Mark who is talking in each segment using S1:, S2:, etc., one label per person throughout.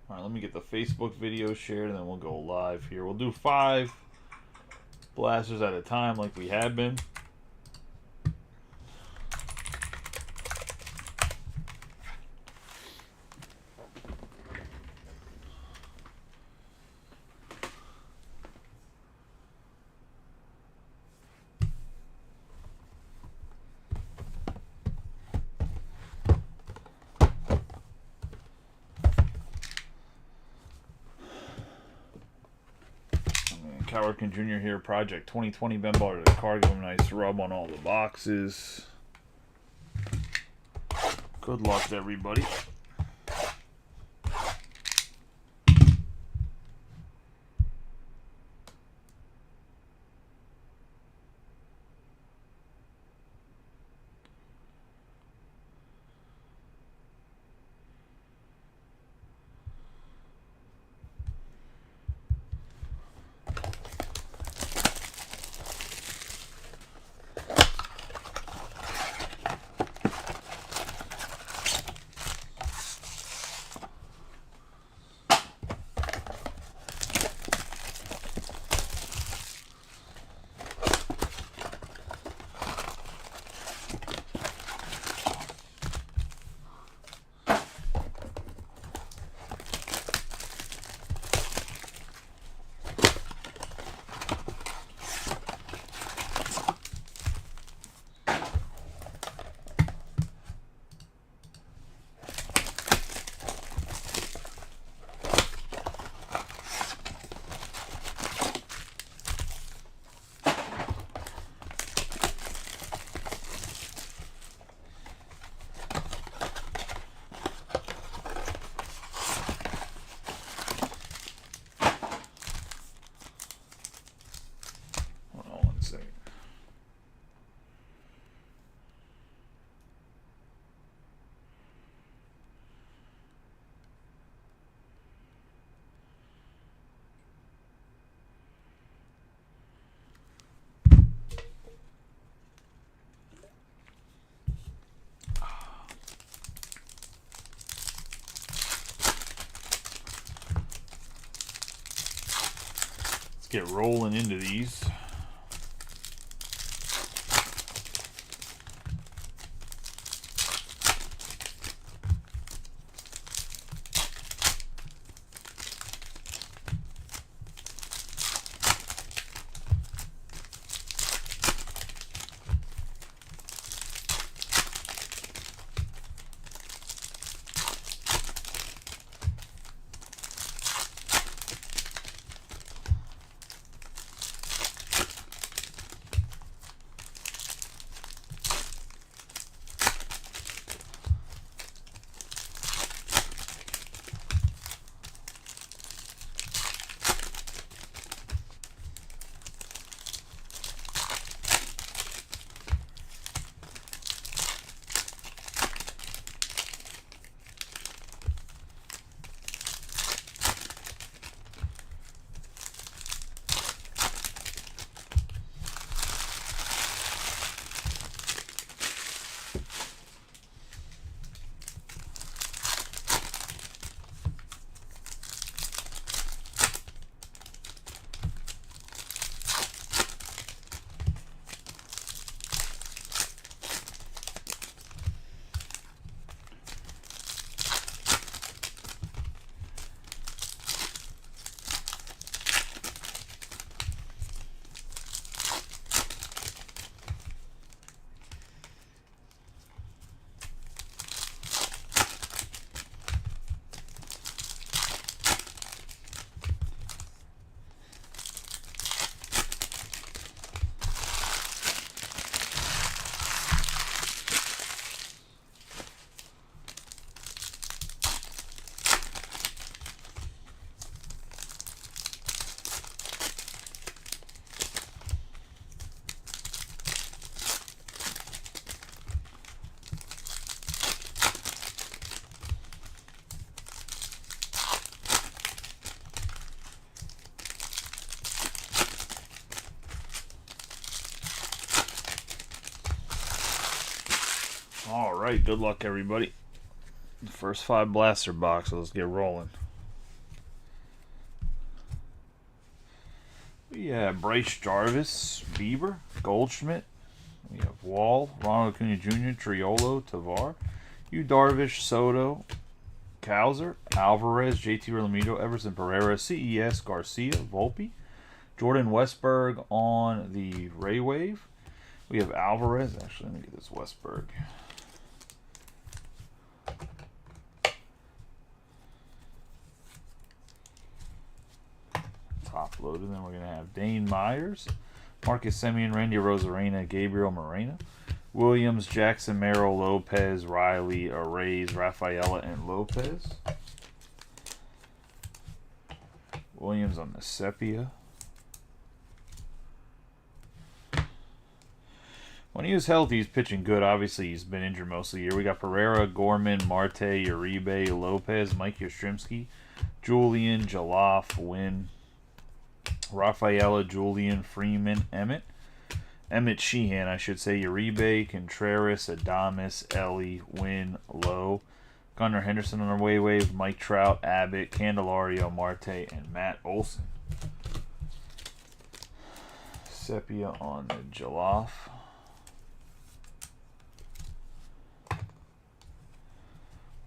S1: All right, let me get the Facebook video shared and then we'll go live here. We'll do 5 blasters at a time like we had been. Cowerkin Jr. here, Project 2020 Ben Baller to the card. Give him a nice rub on all the boxes. Good luck to everybody. Get rolling into these. All right, good luck, everybody. First 5 blaster boxes. Let's get rolling. We have Bryce Jarvis, Bieber, Goldschmidt. We have Wall, Ronald Acuna Jr., Triolo, Tavar, Yu Darvish, Soto, Cowser, Alvarez, JT Realmuto, Everson Pereira, CES, Garcia, Volpe, Jordan Westberg on the Ray Wave. We have Alvarez. Actually, let me get this Westberg. Top loaded. Then we're going to have Dane Myers, Marcus Semien, Randy Rosarena, Gabriel Moreno, Williams, Jackson Merrill, Lopez, Riley, Arrays, Rafaela, and Lopez. Williams on the Sepia. When he was healthy, he's pitching good. Obviously, he's been injured most of the year. We got Pereira, Gorman, Marte, Uribe, Lopez, Mike Yastrzemski, Julian, Jaloff, Wynn, Rafaela, Julian, Freeman, Emmett Sheehan, I should say, Uribe, Contreras, Adames, Ellie, Wynn, Lowe, Gunnar Henderson on our wave, Mike Trout, Abbott, Candelario, Marte, and Matt Olson. Sepia on the Jaloff.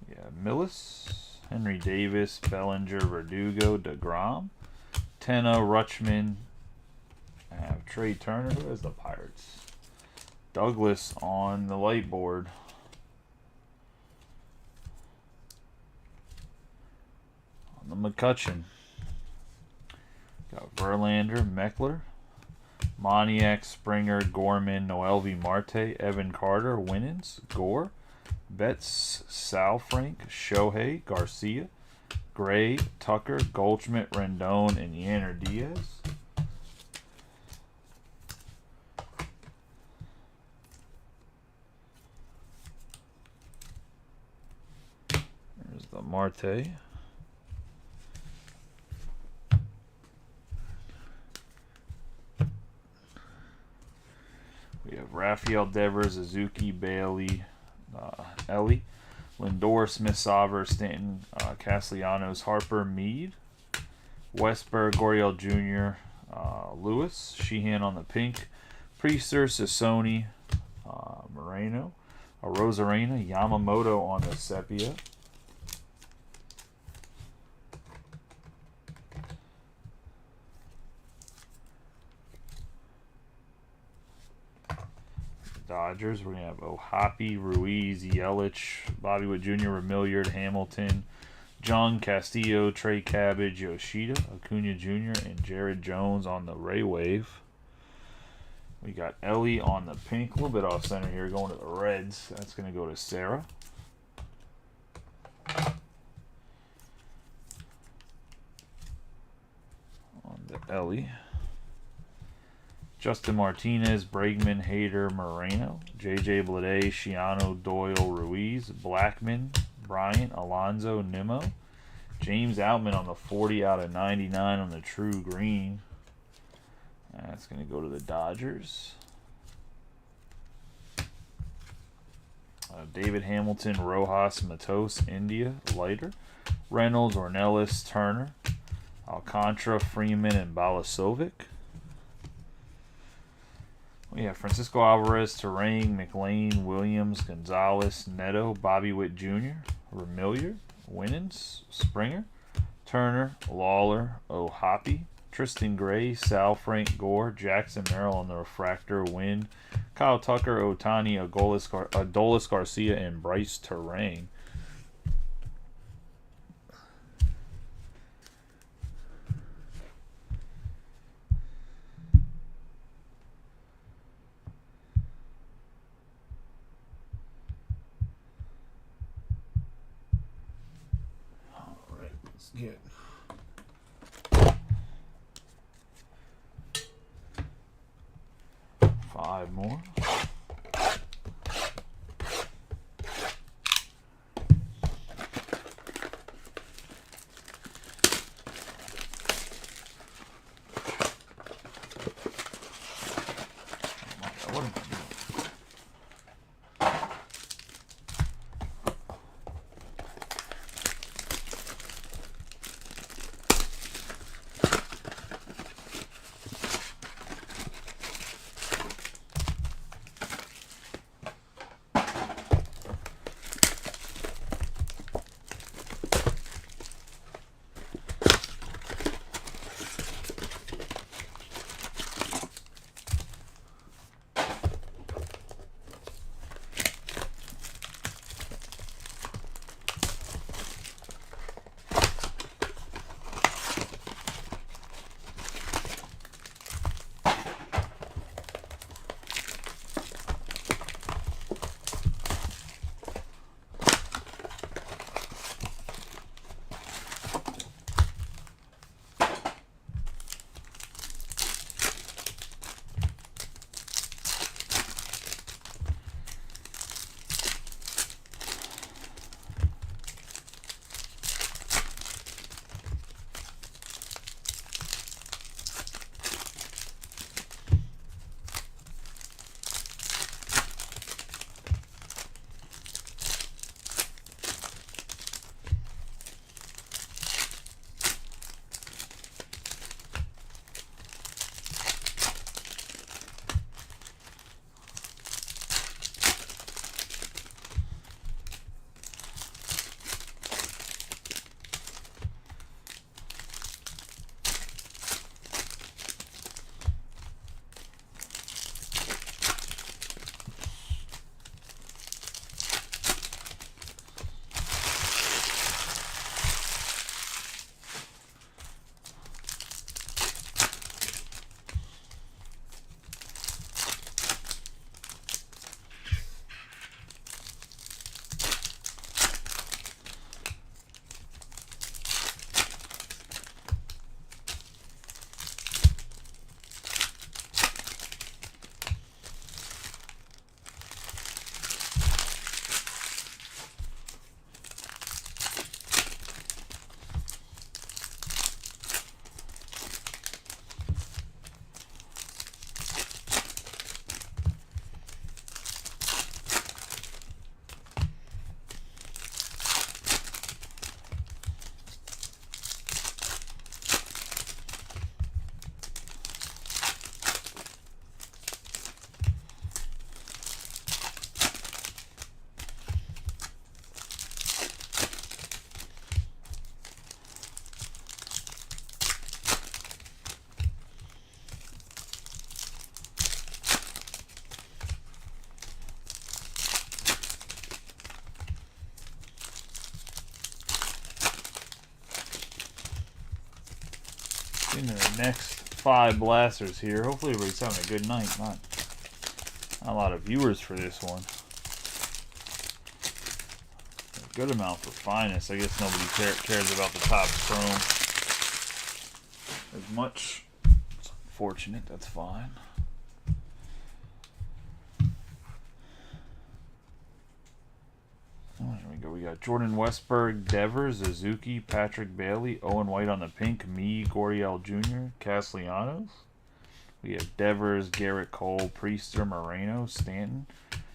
S1: Yeah, Millis, Henry Davis, Bellinger, Verdugo, DeGrom, Tenna, Rutschman. I have Trey Turner. Who has the Pirates? Douglas on the light board. On the McCutcheon. Got Verlander, Meckler, Moniak, Springer, Gorman, Noelvi Marte, Evan Carter, Winans, Gore, Betts, Sal Frank, Shohei, Garcia, Gray, Tucker, Goldschmidt, Rendon, and Yanner Diaz. There's the Marte. We have Rafael Devers, Suzuki, Bailey, Ellie, Lindor, Smith, Sauver, Stanton, Castellanos, Harper, Meade, Westberg, Goriel Jr., Lewis, Sheehan on the pink, Priester, Sassoni, Moreno, Rosarena, Yamamoto on the sepia. Dodgers, we're going to have Ohapi, Ruiz, Yelich, Bobby Witt Jr., Remilliard, Hamilton, John Castillo, Trey Cabbage, Yoshida, Acuna Jr., and Jared Jones on the Ray Wave. We got Ellie on the pink, a little bit off center here, going to the Reds. That's going to go to Sarah. On the Ellie. Justin Martinez, Bregman, Hader, Moreno, J.J. Bleday, Shiano, Doyle, Ruiz, Blackman, Bryant, Alonso, Nimmo, James Outman on the 40 out of 99 on the true green. That's going to go to the Dodgers. David Hamilton, Rojas, Matos, India, lighter. Reynolds, Ornelas, Turner, Alcantara, Freeman, and Balasovic. We have Francisco Alvarez, Terang, McLean, Williams, Gonzalez, Neto, Bobby Witt Jr., Remilliard, Winans, Springer, Turner, Lawler, Ohapi, Tristan Gray, Sal Frank, Gore, Jackson Merrill on the refractor, Wynn, Kyle Tucker, Otani, Adolis Garcia, and Bryce Terang. Get 5 more. What am I doing? into the next 5 blasters here. Hopefully everybody's having a good night. Not a lot of viewers for this one. A good amount for finest. I guess nobody cares about the top chrome as much. It's unfortunate. That's fine. Oh, here we go. We got Jordan Westberg, Devers, Suzuki, Patrick Bailey, Owen White on the pink, me, Goriel Jr., Castellanos. We have Devers, Garrett Cole, Priester, Moreno, Stanton,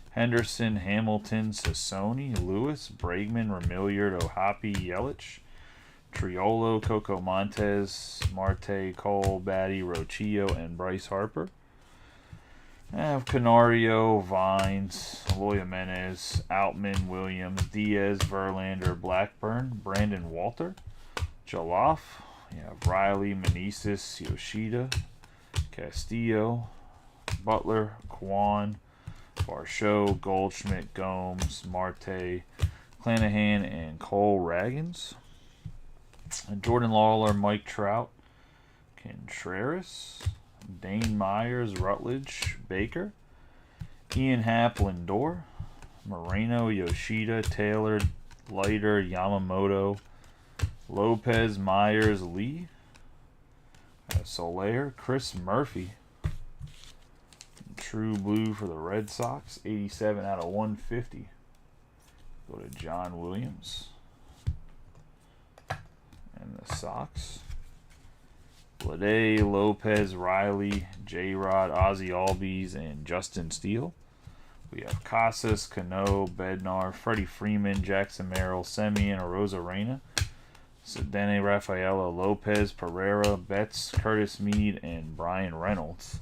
S1: Henderson, Hamilton, Sassoni, Lewis, Bregman, Remilliard, Ohapi, Yelich, Triolo, Coco Montes, Marte, Cole, Batty, Rochillo, and Bryce Harper. I have Canario, Vines, Eloy Jimenez, Outman, Williams, Diaz, Verlander, Blackburn, Brandon Walter, Joloffe. You have Riley, Meneses, Yoshida, Castillo, Butler, Kwan, Varsho, Goldschmidt, Gomes, Marte, Clanahan, and Cole Raggins. And Jordan Lawler, Mike Trout, Contreras, Dane Myers, Rutledge, Baker, Ian Happ, Lindor, Moreno, Yoshida, Taylor, Leiter, Yamamoto, Lopez, Myers, Lee, Soler, Chris Murphy, True Blue for the Red Sox, 87 out of 150. Go to John Williams and the Sox. Lede, Lopez, Riley, J-Rod, Ozzie Albies, and Justin Steele. We have Casas, Cano, Bednar, Freddie Freeman, Jackson Merrill, Semien, Arozarena, Sedene, Rafaela, Lopez, Pereira, Betts, Curtis Mead, and Brian Reynolds.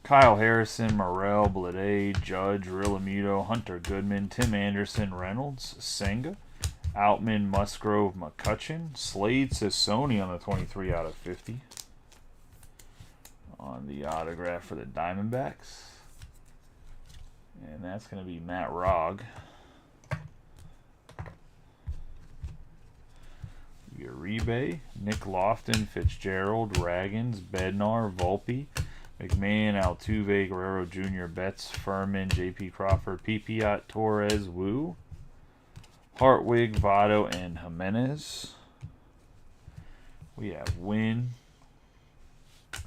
S1: Kyle Harrison, Morel, Blade, Judge, Rillamuto, Hunter Goodman, Tim Anderson, Reynolds, Senga, Outman, Musgrove, McCutcheon, Slade Sassoni on the 23 out of 50. On the autograph for the Diamondbacks. And that's going to be Matt Rogg. Uribe, Nick Lofton, Fitzgerald, Raggins, Bednar, Volpe, McMahon, Altuve, Guerrero Jr., Betts, Furman, J.P. Crawford, Pipiat, Torres, Wu, Hartwig, Votto, and Jimenez. We have Wynn,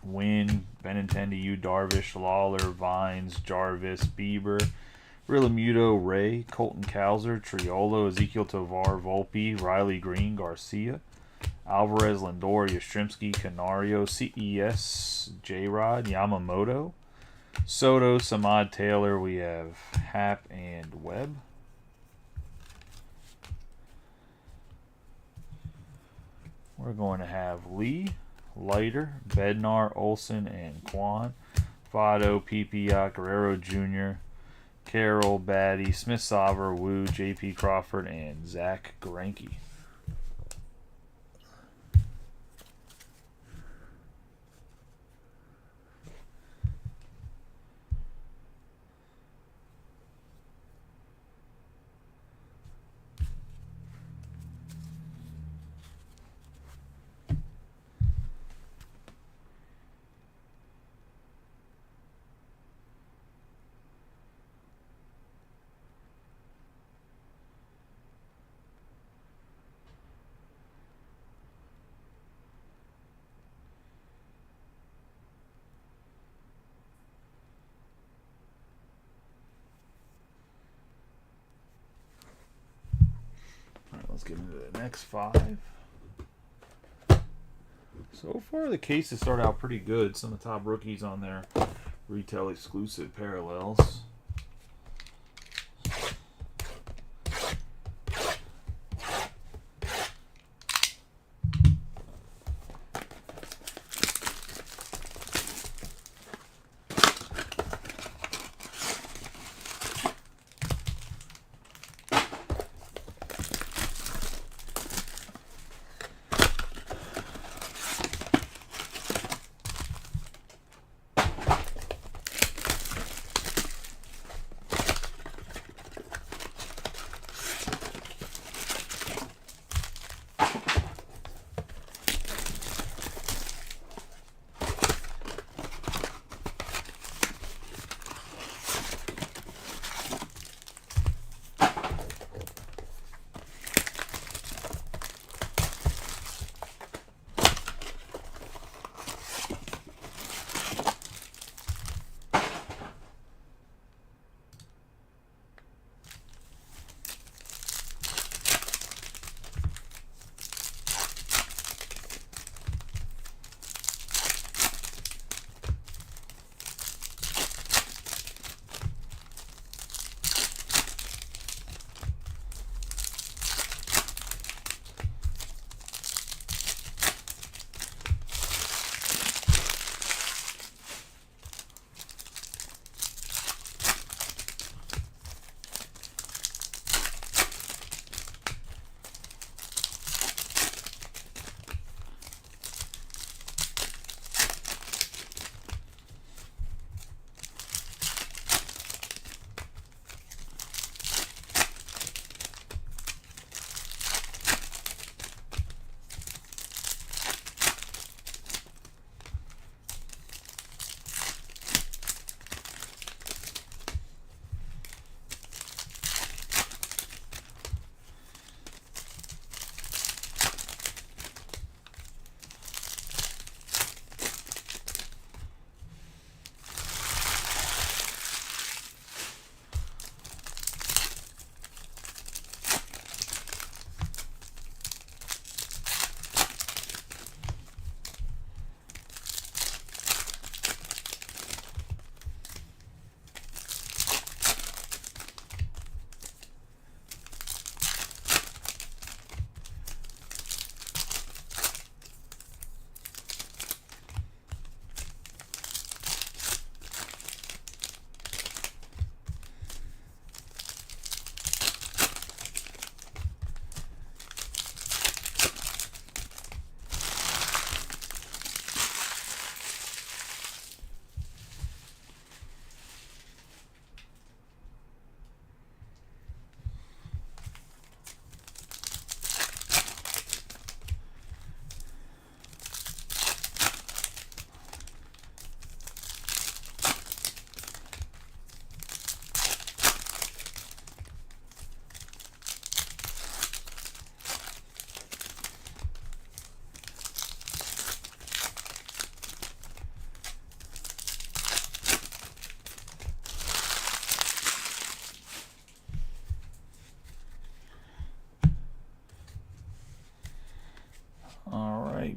S1: Benintendi, Yu Darvish, Lawler, Vines, Jarvis, Bieber, Rillamuto, Ray, Colton Cowser, Triolo, Ezekiel Tovar, Volpe, Riley Green, Garcia, Alvarez, Lindor, Yastrzemski, Canario, CES, J-Rod, Yamamoto, Soto, Samad Taylor. We have Happ and Webb. We're going to have Lee, Leiter, Bednar, Olson, and Kwan, Votto, Pipiat, Guerrero Jr., Carroll, Batty, Smith-Sauber, Wu, J.P. Crawford, and Zach Greinke. Let's get into the next 5. So far, the cases start out pretty good. Some of the top rookies on there, retail exclusive parallels.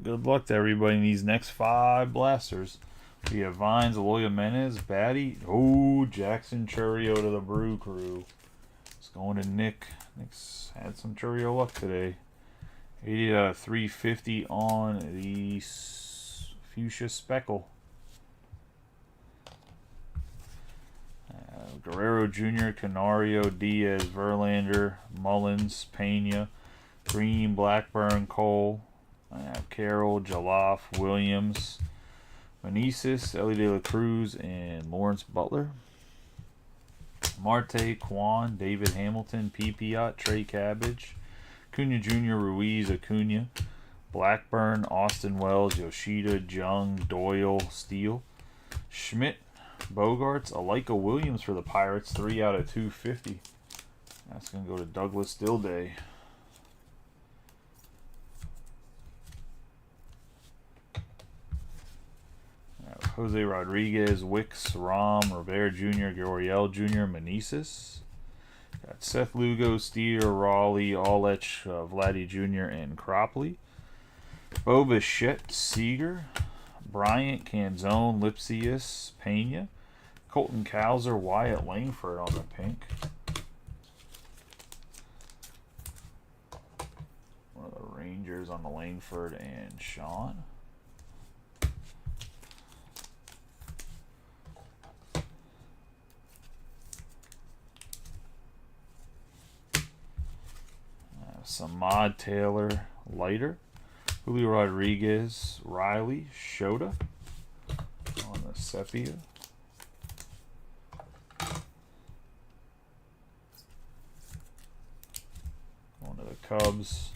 S1: good luck to everybody in these next 5 blasters. We have Vines, Aloy Jimenez, Batty. Oh, Jackson Churio to the Brew Crew. It's going to Nick. Nick's had some Churio luck today. 80 out of 350 on the Fuchsia Speckle. Guerrero Jr., Canario, Diaz, Verlander, Mullins, Pena, Green, Blackburn, Cole, Carroll, Jolloff, Williams, Meneses, Ellie De La Cruz, and Lawrence Butler. Marte, Kwan, David Hamilton, Pipiot, Trey Cabbage, Acuna Jr., Ruiz, Acuna, Blackburn, Austin Wells, Yoshida, Jung, Doyle, Steele, Schmidt, Bogarts, Alika Williams for the Pirates, 3 out of 250. That's going to go to Douglas Stillday. Jose Rodriguez, Wicks, Rom, Rivera Jr., Gurriel Jr., Meneses. Got Seth Lugo, Steer, Raleigh, Allech, Vladdy Jr., and Cropley. Bo Bichette, Seager, Bryant, Canzone, Lipsius, Pena, Colton Cowser, Wyatt Langford on the pink. One of the Rangers on the Langford and Sean. Samad Taylor, Leiter, Julio Rodriguez, Riley, Shota on the Sepia. One of the Cubs.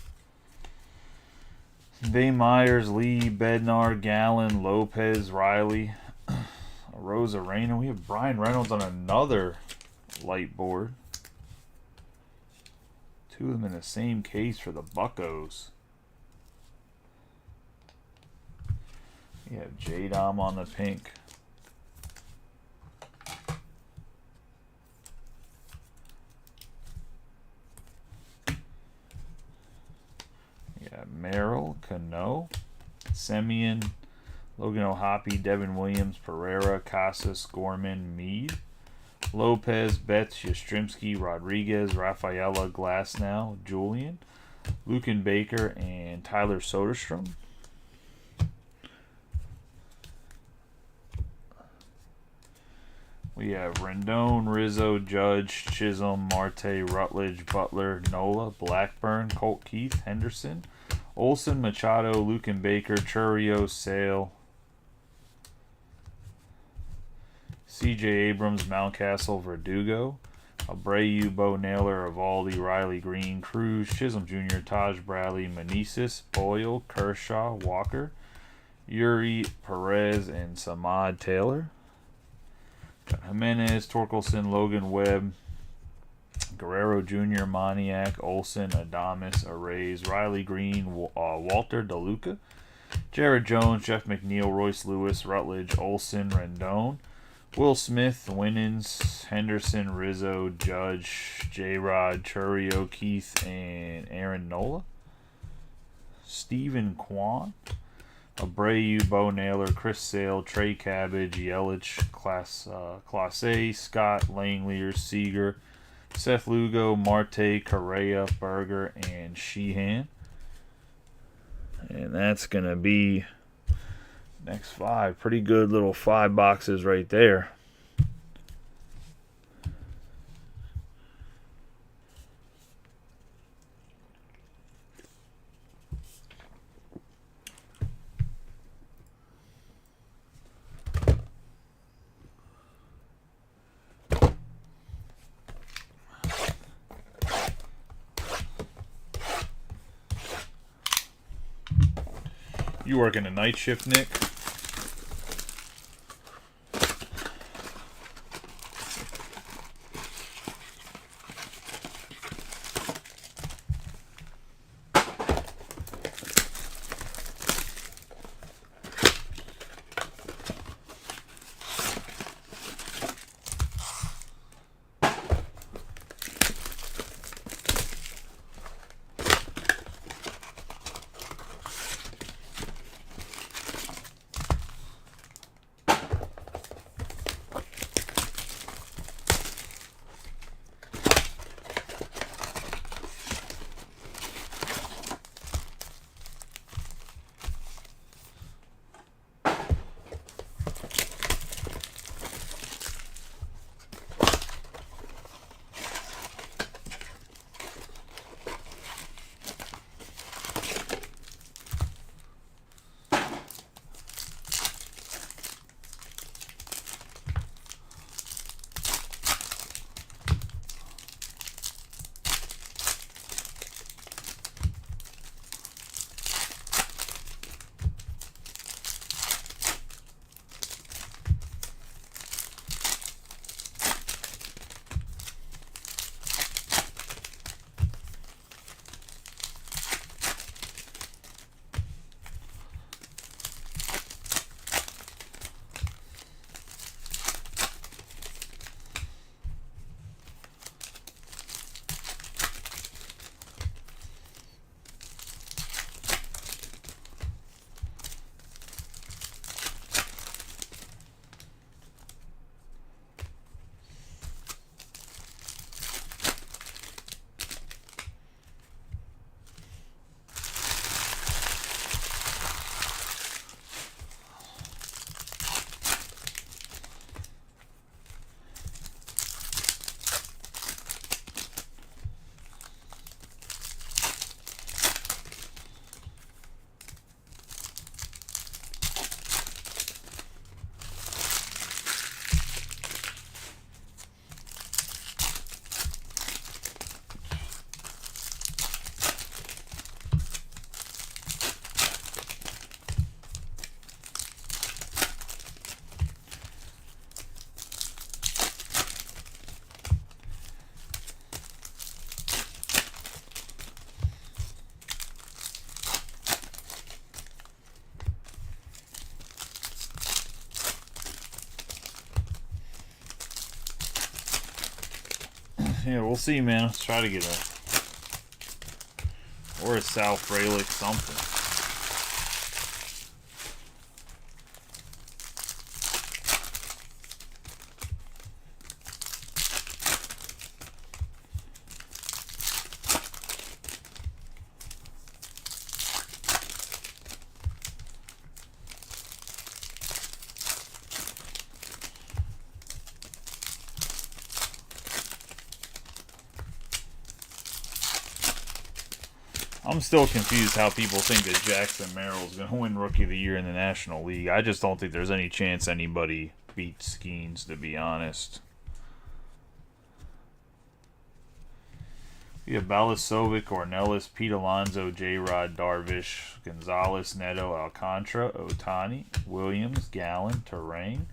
S1: Bay Myers, Lee, Bednar, Gallen, Lopez, Riley, Rosa Reyna. We have Brian Reynolds on another light board. 2 of them in the same case for the Buccos. We have J-Dom on the pink. We got Merrill, Cano, Semien, Logan O'Hoppe, Devin Williams, Pereira, Casas, Gorman, Meade, Lopez, Betts, Yastrzemski, Rodriguez, Rafaela, Glasnow, Julian, Lucan Baker, and Tyler Soderstrom. We have Rendon, Rizzo, Judge, Chisholm, Marte, Rutledge, Butler, Nola, Blackburn, Colt Keith, Henderson, Olson, Machado, Lucan Baker, Churio, Sale, C.J. Abrams, Mountcastle, Verdugo, Abreu, Bo Naylor, Evaldi, Riley Green, Cruz, Chisholm Jr., Taj Bradley, Meneses, Boyle, Kershaw, Walker, Yuri, Perez, and Samad Taylor. Got Jimenez, Torkelson, Logan Webb, Guerrero Jr., Moniak, Olson, Adames, Arrays, Riley Green, Walter DeLuca, Jared Jones, Jeff McNeil, Royce Lewis, Rutledge, Olson, Rendon, Will Smith, Winans, Henderson, Rizzo, Judge, J-Rod, Churio, Keith, and Aaron Nola. Stephen Kwan, Abreu, Bo Naylor, Chris Sale, Trey Cabbage, Yelich, Class A, Scott, Langelier, Seager, Seth Lugo, Marte, Correa, Berger, and Sheehan. And that's going to be next 5. Pretty good little 5 boxes right there. You working a night shift, Nick? Yeah, we'll see, man. Let's try to get or a Sal Frelick something. I'm still confused how people think that Jackson Merrill is going to win Rookie of the Year in the National League. I just don't think there's any chance anybody beats Skeens, to be honest. We have Balasovic, Ornelas, Pete Alonso, J-Rod, Darvish, Gonzalez, Neto, Alcantara, Otani, Williams, Gallen, Terrain,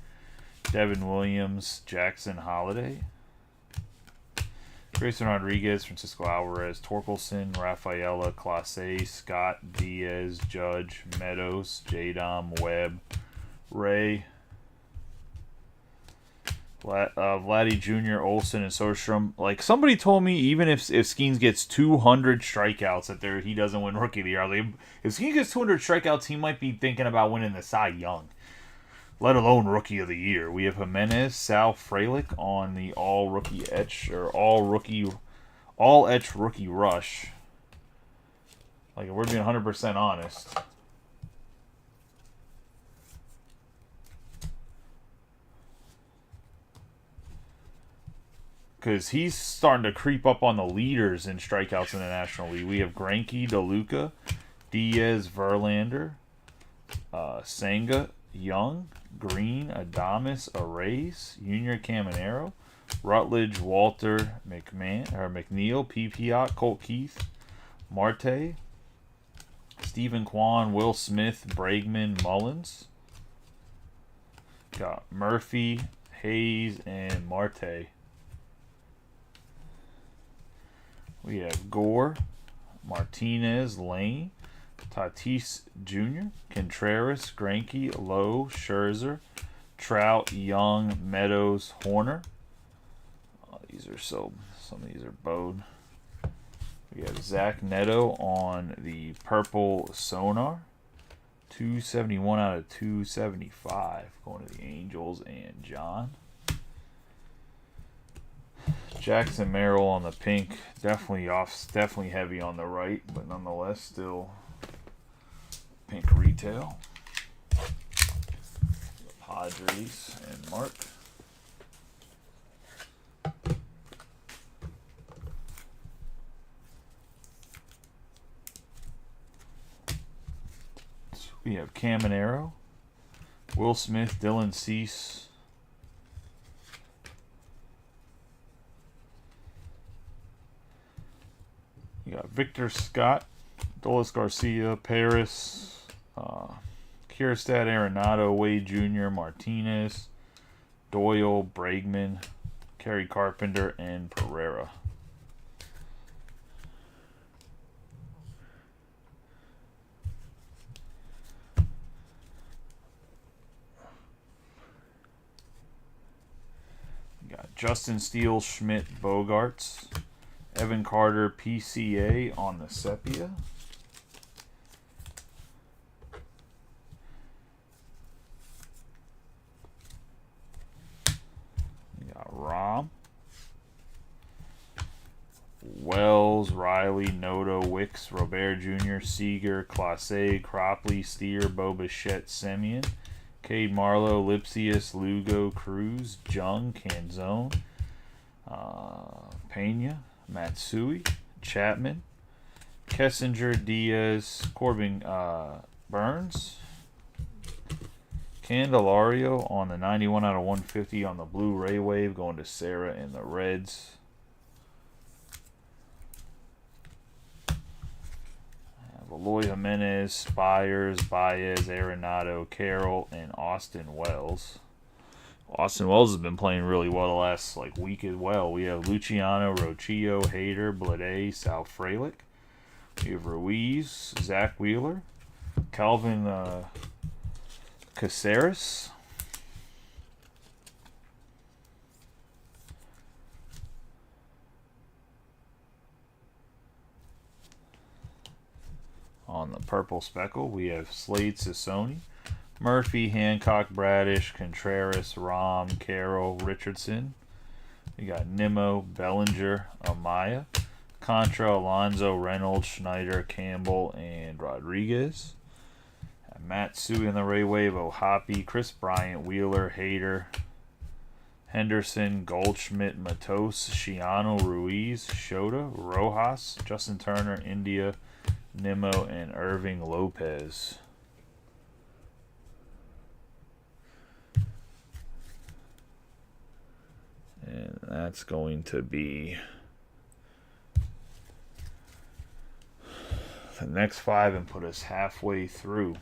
S1: Devin Williams, Jackson Holiday, Grayson Rodriguez, Francisco Alvarez, Torkelson, Rafaela, Clase, Scott, Diaz, Judge, Meadows, J-Dom, Webb, Ray, Vladdy Jr., Olsen, and Sostrom. Like, somebody told me even if Skeens gets 200 strikeouts that he doesn't win Rookie of the Year. Like, if Skeens gets 200 strikeouts, he might be thinking about winning the Cy Young, let alone Rookie of the Year. We have Jimenez, Sal Frelick on the all-rookie etch, or all-etch rookie rush. Like, if we're being 100% honest. Because he's starting to creep up on the leaders in strikeouts in the National League. We have Greinke, DeLuca, Diaz, Verlander, Senga, Young, Green, Adames, Arraez, Junior Caminero, Rutledge, Walter, McNeil, Piot, Colt Keith, Marte, Stephen Kwan, Will Smith, Bregman, Mullins. Got Murphy, Hayes, and Marte. We have Gore, Martinez, Lane, Tatis Jr., Contreras, Greinke, Lowe, Scherzer, Trout, Young, Meadows, Horner. Some of these are bowed. We have Zach Neto on the purple Sonar. 271 out of 275 going to the Angels and John. Jackson Merrill on the pink, definitely heavy on the right, but nonetheless still pink retail. Padres and Mark. So we have Caminero, Will Smith, Dylan Cease. You got Victor Scott, Dolis Garcia, Paris, Kierstad, Arenado, Wade Jr., Martinez, Doyle, Bregman, Kerry Carpenter, and Pereira. You got Justin Steele, Schmidt, Bogarts, Evan Carter, PCA on the Sepia. You got Rom, Wells, Riley, Noto, Wicks, Robert Jr., Seager, Clase, Cropley, Steer, Bobichette, Semien, Cade Marlowe, Lipsius, Lugo, Cruz, Jung, Canzone, Pena, Matsui, Chapman, Kessinger, Diaz, Corbin, Burns, Candelario on the 91 out of 150 on the Blu-ray wave, going to Sarah and the Reds. Eloy Jimenez, Spires, Baez, Arenado, Carroll, and Austin Wells. Austin Wells has been playing really well the last week as well. We have Luciano, Rochillo, Hader, Blade, Sal Frelick. We have Ruiz, Zach Wheeler, Calvin Caceres, On the purple speckle, we have Slade Sissoni, Murphy, Hancock, Bradish, Contreras, Rom, Carroll, Richardson. We got Nimmo, Bellinger, Amaya, Contra, Alonso, Reynolds, Schneider, Campbell, and Rodriguez. Matsui in the Ray Wave, O'Hoppe, Chris Bryant, Wheeler, Hader, Henderson, Goldschmidt, Matos, Shiano, Ruiz, Shota, Rojas, Justin Turner, India, Nimmo, and Irving Lopez. And that's going to be the next 5 and put us halfway through.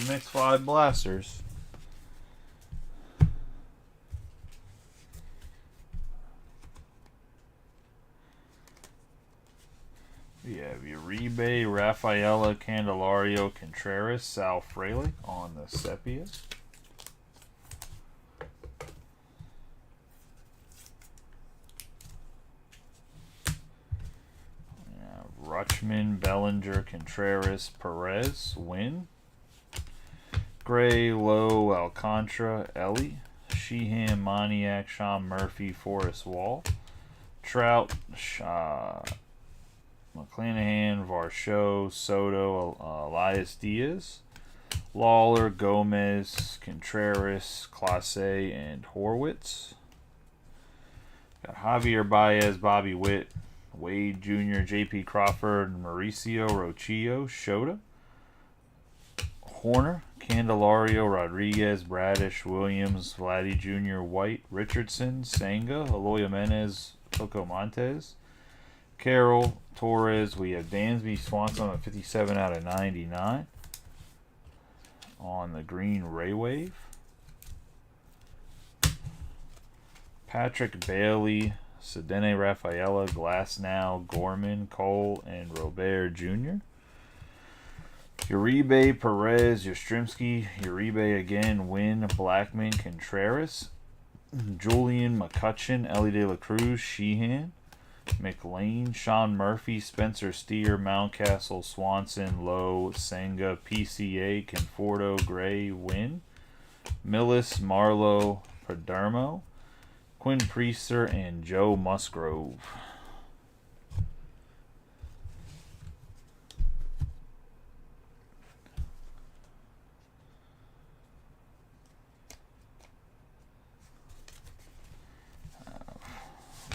S1: Next 5 blasters. We have Uribe, Rafaela, Candelario, Contreras, Sal Frelick on the Sepia. Cashman, Bellinger, Contreras, Perez, Win. Gray, Lowe, Alcantara, Ellie. Sheehan, Moniak, Sean Murphy, Forrest Wall. Trout, McClanahan, Varsho, Soto, Elias Diaz. Lawler, Gomez, Contreras, Clase, and Horwitz. Got Javier Baez, Bobby Witt, Wade Jr., J.P. Crawford, Mauricio Rochillo, Shota. Horner, Candelario, Rodriguez, Bradish, Williams, Vladdy Jr., White, Richardson, Senga, Eloy Jimenez, Coco Montes. Carroll, Torres. We have Dansby Swanson at 57 out of 99. On the green Ray Wave. Patrick Bailey, Sedene Rafaela, Glasnow, Gorman, Cole, and Robert Jr. Uribe, Perez, Yastrzemski, Uribe again, Wynn, Blackman, Contreras, Julian, McCutcheon, Ellie De La Cruz, Sheehan, McLean, Sean Murphy, Spencer Steer, Mountcastle, Swanson, Lowe, Senga, PCA, Conforto, Gray, Wynn, Millis, Marlowe, Perdermo, Quinn Priester, and Joe Musgrove.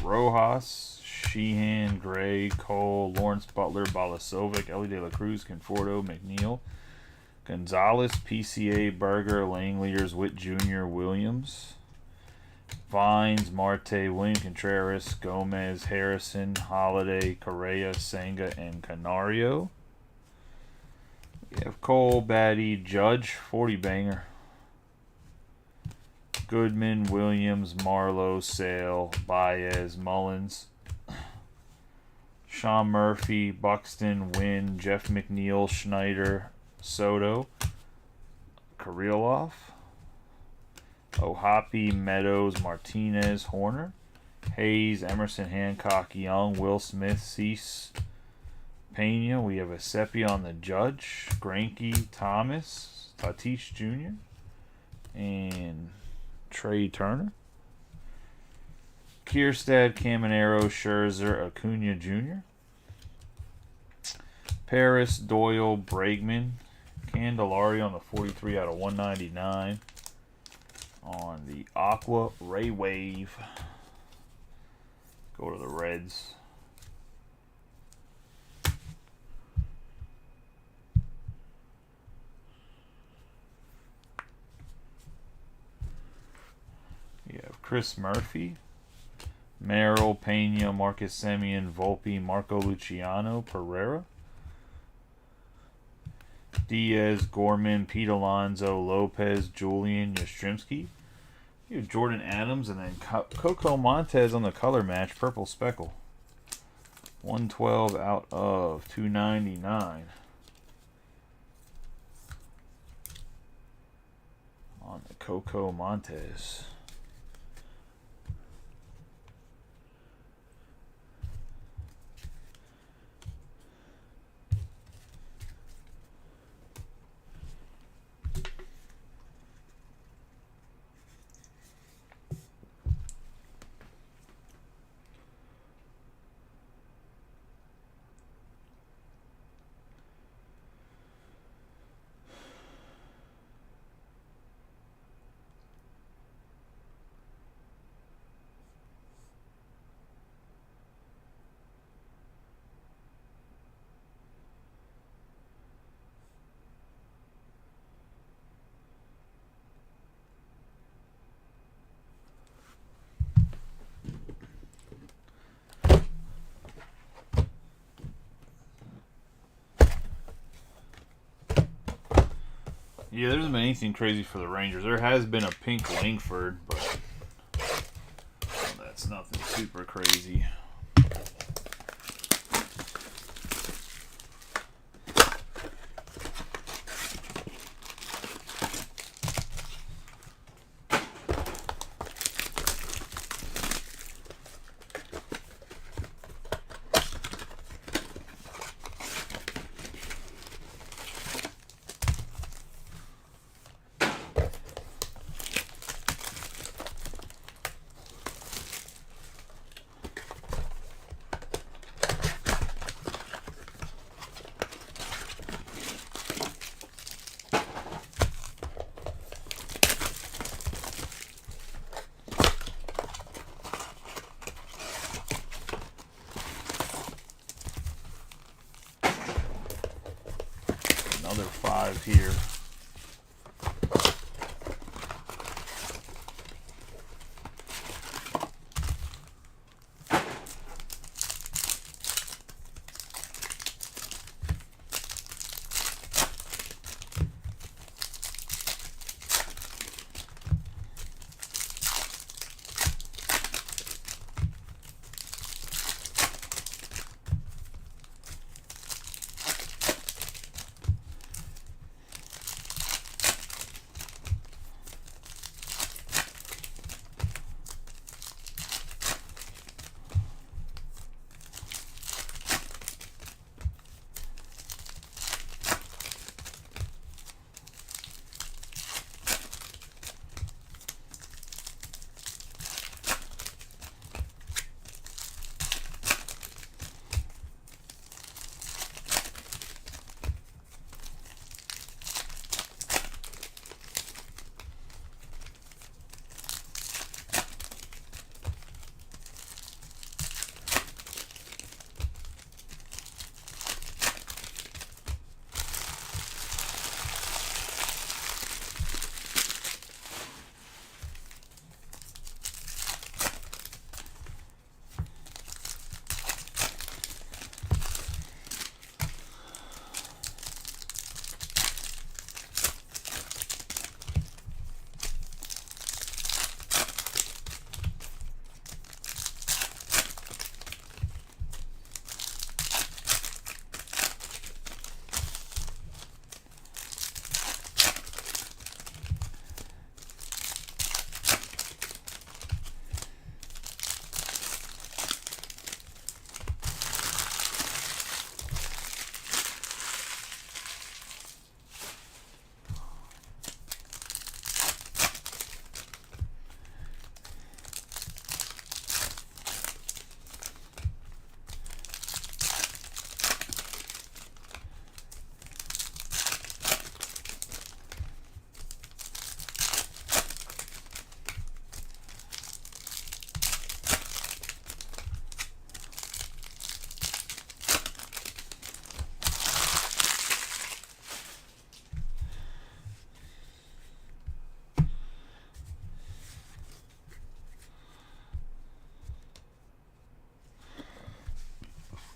S1: Rojas, Sheehan, Gray, Cole, Lawrence Butler, Balasovic, Ellie De La Cruz, Conforto, McNeil, Gonzalez, PCA, Berger, Langeliers, Witt Jr., Williams, Vines, Marte, William Contreras, Gomez, Harrison, Holiday, Correa, Senga, and Canario. We have Cole, Batty, Judge, 40 banger. Goodman, Williams, Marlowe, Sale, Baez, Mullins, Sean Murphy, Buxton, Wynn, Jeff McNeil, Schneider, Soto, Kirilloff, Ohapi, Meadows, Martinez, Horner, Hayes, Emerson, Hancock, Young, Will Smith, Cease, Pena. We have a Seppi on the Judge, Greinke, Thomas, Tatis Jr., and Trey Turner. Kierstad, Caminero, Scherzer, Acuna Jr., Paris, Doyle, Bregman, Candelario on the 43 out of 199. On the Aqua Ray Wave. Go to the Reds. You have Chris Murphy, Merrill, Pena, Marcus Semien, Volpe, Marco Luciano, Pereira, Diaz, Gorman, Pete Alonso, Lopez, Julian, Yastrzemski. You have Jordan Adams and then Coco Montes on the color match, purple speckle. 112 out of 299. On the Coco Montes. Yeah, there hasn't been anything crazy for the Rangers. There has been a pink Langford, but that's nothing super crazy. another 5 here.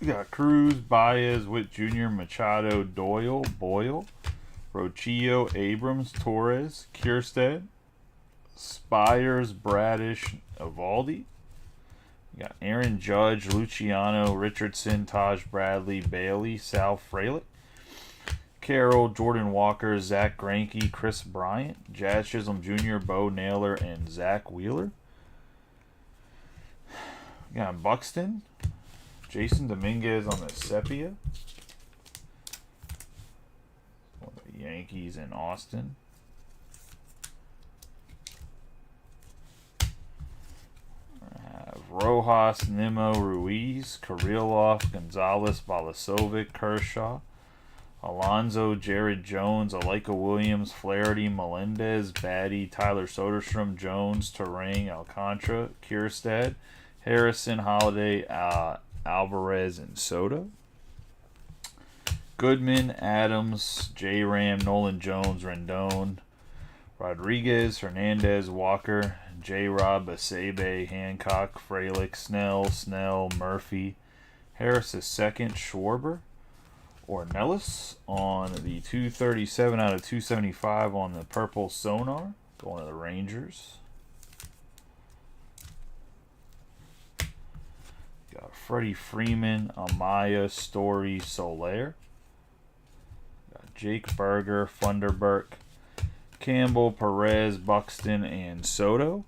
S1: We got Cruz, Baez, Witt Jr., Machado, Doyle, Boyle, Rochillo, Abrams, Torres, Kierstead, Spires, Bradish, Evaldi. We got Aaron Judge, Luciano, Richardson, Taj Bradley, Bailey, Sal Frelick, Carroll, Jordan Walker, Zach Greinke, Chris Bryant, Jazz Chisholm Jr., Bo Naylor, and Zach Wheeler. We got Buxton, Jason Dominguez on the Sepia. The Yankees in Austin. I have Rojas, Nimmo, Ruiz, Kirilloff, Gonzalez, Balasovic, Kershaw, Alonso, Jared Jones, Alika Williams, Flaherty, Melendez, Batty, Tyler Soderstrom, Jones, Terang, Alcantara, Kierstead, Harrison, Holiday, Alvarez, and Soto. Goodman, Adams, J-Ram, Nolan Jones, Rendon, Rodriguez, Hernandez, Walker, J-Rob, Basebe, Hancock, Frelick, Snell, Murphy, Harris is second, Schwarber, Ornelas on the 237 out of 275 on the purple Sonar, going to the Rangers. Got Freddie Freeman, Amaya, Story, Soler. Got Jake Berger, Funderburk, Campbell, Perez, Buxton, and Soto.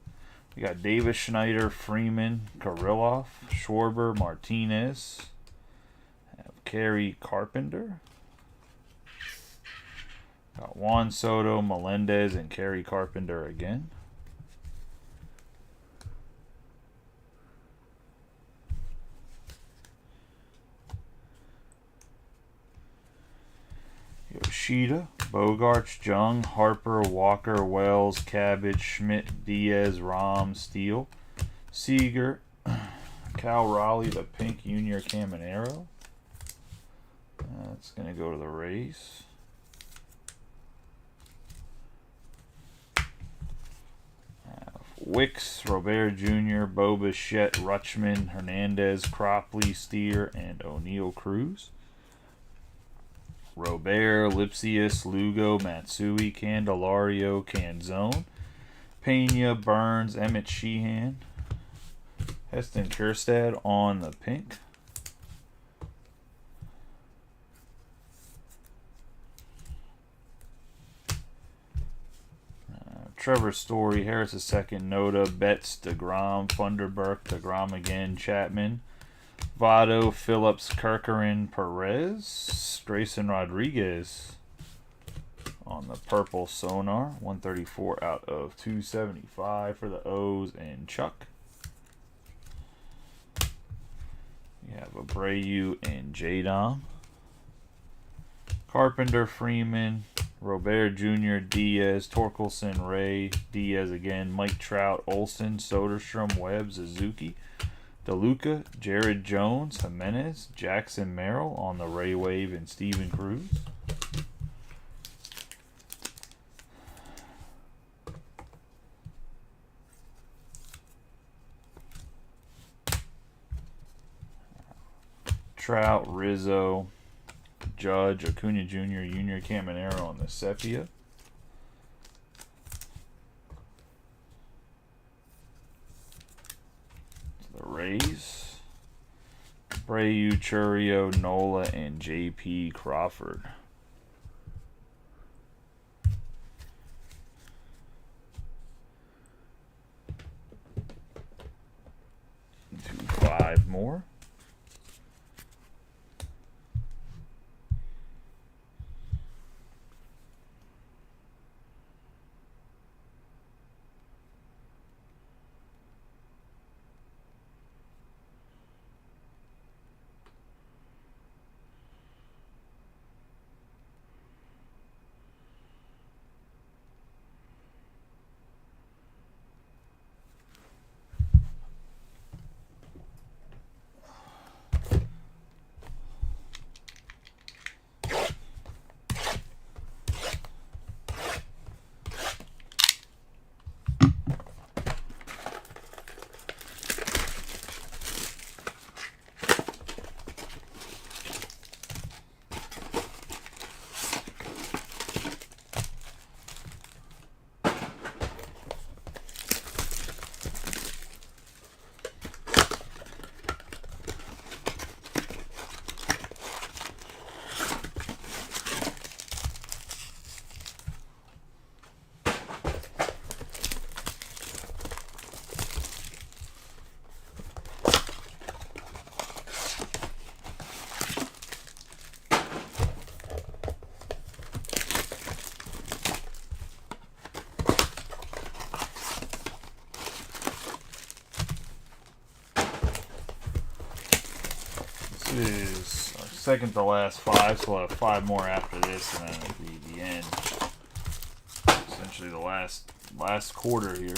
S1: We got Davis Schneider, Freeman, Kirilloff, Schwarber, Martinez. Have Kerry Carpenter. Got Juan Soto, Melendez, and Kerry Carpenter again. Yoshida, Bogarts, Jung, Harper, Walker, Wells, Cabbage, Schmidt, Diaz, Rom, Steele, Seager, Cal Raleigh, the pink Junior Caminero. That's going to go to the Rays. Wicks, Robert Jr., Bo Bichette, Rutschman, Hernandez, Cropley, Steer, and O'Neill Cruz. Robert, Lipsius, Lugo, Matsui, Candelario, Canzone, Pena, Burns, Emmett Sheehan, Heston Kjerstad on the pink. Trevor Story, Harris a second, Noda, Betts, DeGrom, Funderburk, DeGrom again, Chapman, Votto, Phillips, Kirkeren, Perez, Grayson Rodriguez on the purple Sonar, 134 out of 275 for the O's, and Chuck. We have Abreu and J-Dom. Carpenter, Freeman, Robert Jr., Diaz, Torkelson, Ray, Diaz again, Mike Trout, Olson, Soderstrom, Webb, Suzuki, DeLuca, Jared Jones, Jimenez, Jackson Merrill on the Ray Wave, and Steven Cruz. Trout, Rizzo, Judge, Acuna Jr., Junior Caminero on the Sepia. The Rays. Abreu, Churio, Nola, and J.P. Crawford. Five more. Is our second to last five, so we'll have five more after this, and then it'll be the end. Essentially the last quarter here.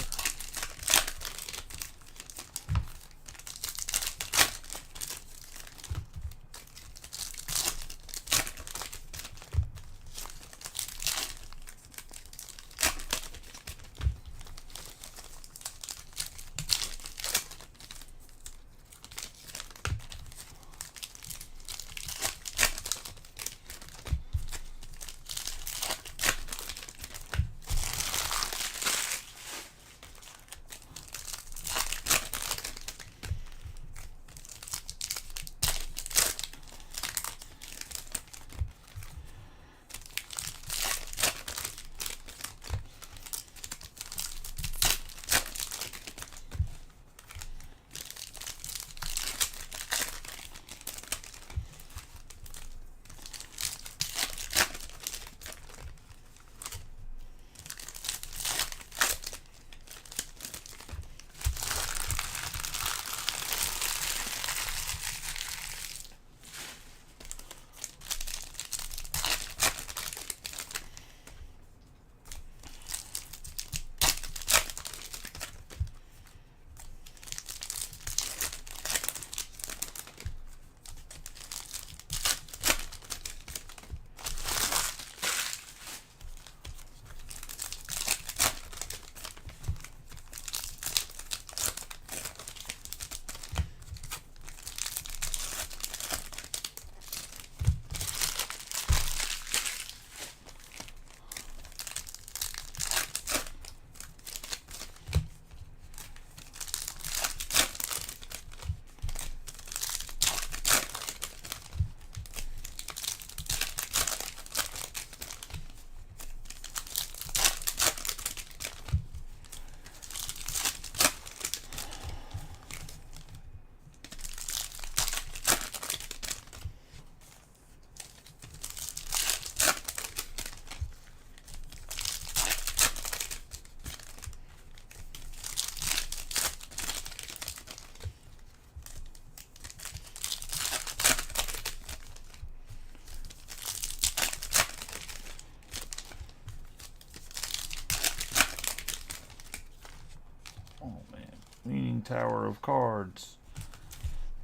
S1: Tower of Cards.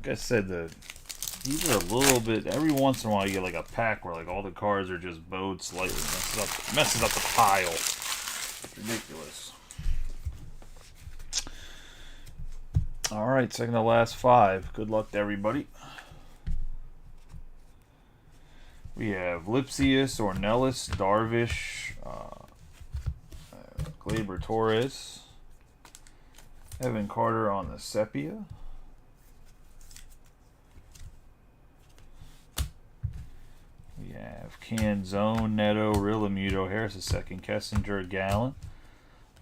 S1: Like I said, these are a little bit. Every once in a while, you get like a pack where like all the cards are just bowed slightly. Messes up the pile. It's ridiculous. All right, second to last 5. Good luck to everybody. We have Lipsius, Ornelas, Darvish, Gleyber Torres, Evan Carter on the Sepia. We have Canzone, Neto, Realmuto, Harris II, Kessinger, Gallen,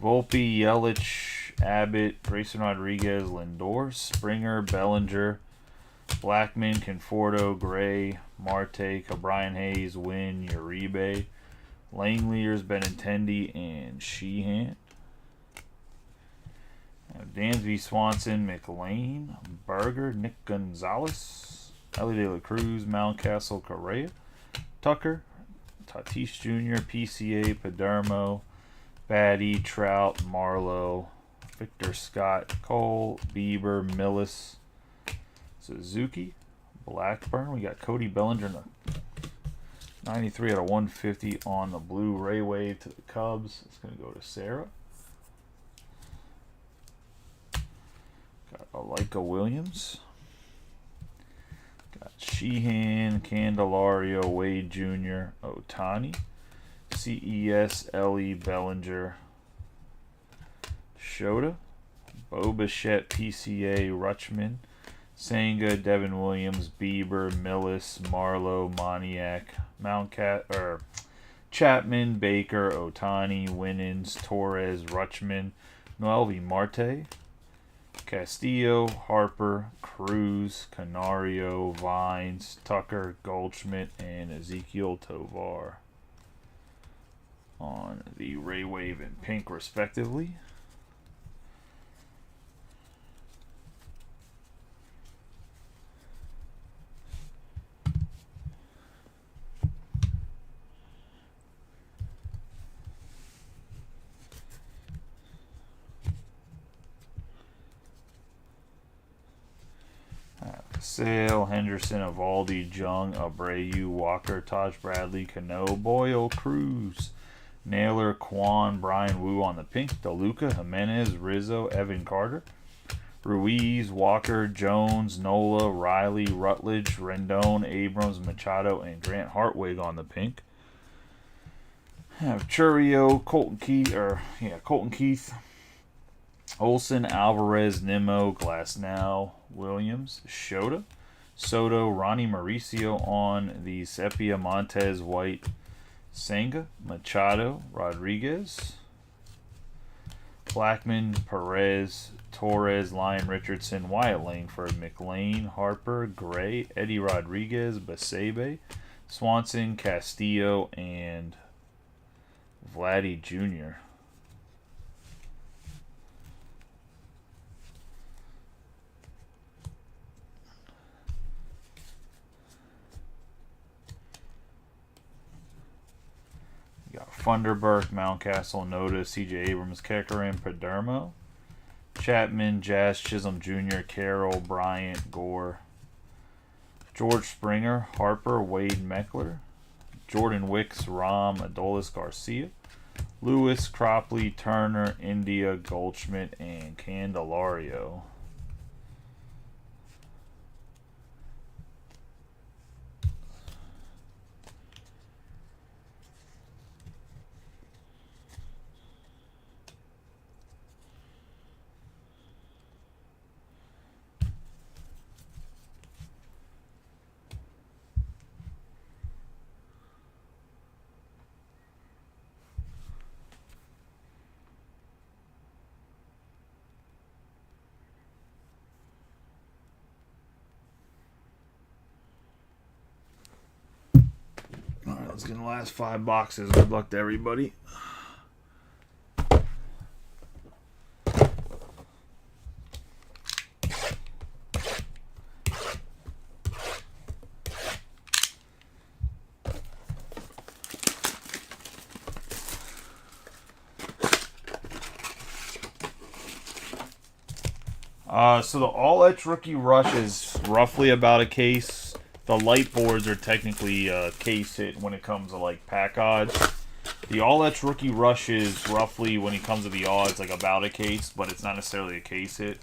S1: Volpe, Yelich, Abbott, Grayson Rodriguez, Lindor, Springer, Bellinger, Blackman, Conforto, Gray, Marte, Cabrian Hayes, Wynn, Uribe, Langeliers, Benintendi, and Sheehan. Dansby, Swanson, McLean, Berger, Nick Gonzalez, Ellie De La Cruz, Mountcastle, Correa, Tucker, Tatis Jr., PCA, Padermo, Batty, Trout, Marlowe, Victor Scott, Cole, Bieber, Millis, Suzuki, Blackburn. We got Cody Bellinger, 93 out of 150 on the blue Ray Wave to the Cubs. It's going to go to Sarah. Got Alika Williams. Got Sheehan, Candelario, Wade Jr., Otani, CES, Ellie, Bellinger, Shota, Bo Bichette, PCA, Rutschman, Senga, Devin Williams, Bieber, Millis, Marlowe, Moniak, Chapman, Baker, Otani, Winans, Torres, Rutschman, Noelvi Marte, Castillo, Harper, Cruz, Canario, Vines, Tucker, Goldschmidt, and Ezekiel Tovar on the Ray Wave and pink respectively. Sale, Henderson, Evaldi, Jung, Abreu, Walker, Taj Bradley, Cano, Boyle, Cruz, Naylor, Quan, Brian Wu on the pink, DeLuca, Jimenez, Rizzo, Evan Carter, Ruiz, Walker, Jones, Nola, Riley, Rutledge, Rendon, Abrams, Machado, and Grant Hartwig on the pink. Have Churio, Colton Keith, Olsen, Alvarez, Nimmo, Glasnow, Williams, Shota, Soto, Ronnie Mauricio on the Sepia, Montez, White, Senga, Machado, Rodriguez, Blackman, Perez, Torres, Lyon Richardson, Wyatt Langford, McLean, Harper, Gray, Eddie Rodriguez, Basebe, Swanson, Castillo, and Vladdy Jr. You got Funderburk, Mountcastle, Noda, C.J. Abrams, Kekaran, Padermo, Chapman, Jazz, Chisholm Jr., Carroll, Bryant, Gore, George Springer, Harper, Wade Meckler, Jordan Wicks, Rom, Adolis Garcia, Lewis, Cropley, Turner, India, Goldschmidt, and Candelario. Alright, let's get the last 5 boxes. Good luck to everybody. So the all-etch rookie rush is roughly about a case. The light boards are technically a case hit when it comes to like pack odds. The all-etch rookie rush is roughly, when it comes to the odds, like about a case, but it's not necessarily a case hit.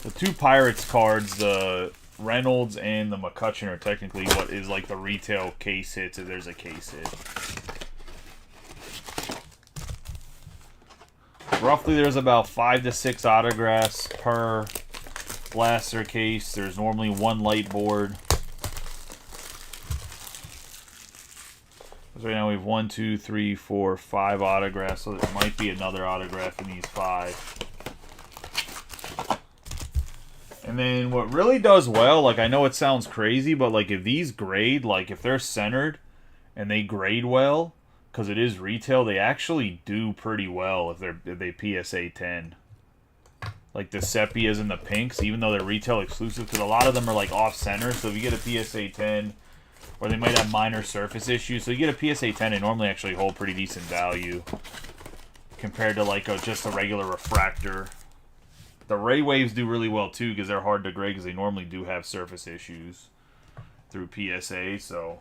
S1: The two Pirates cards, the Reynolds and the McCutcheon, are technically what is like the retail case hits if there's a case hit. Roughly there's about 5 to 6 autographs per blaster case. There's normally one light board. Right now we have 1, 2, 3, 4, 5 autographs, so there might be another autograph in these 5. And then what really does well, like I know it sounds crazy, but like if these grade, like if they're centered and they grade well, because it is retail, they actually do pretty well if they PSA 10. Like the sepias and the pinks, even though they're retail exclusive, because a lot of them are like off center. So if you get a PSA 10, or they might have minor surface issues, so you get a PSA 10, they normally actually hold pretty decent value compared to like just a regular refractor. The Ray Waves do really well too because they're hard to grade because they normally do have surface issues through PSA. So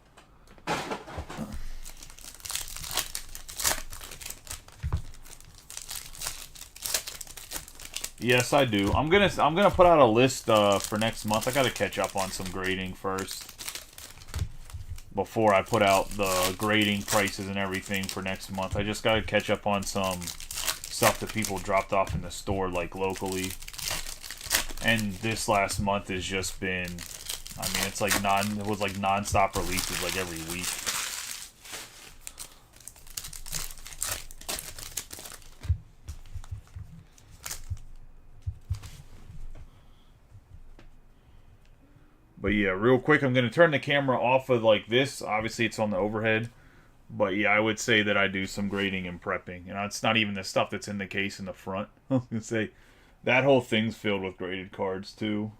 S1: yes, I do. I'm gonna put out a list for next month. I gotta catch up on some grading first before I put out the grading prices and everything for next month. I just gotta catch up on some stuff that people dropped off in the store, like locally. And this last month has just been, I mean, it's like it was like non-stop releases like every week. But yeah, real quick, I'm going to turn the camera off of like this. Obviously, it's on the overhead. But yeah, I would say that I do some grading and prepping. You know, it's not even the stuff that's in the case in the front. I was going to say, that whole thing's filled with graded cards too.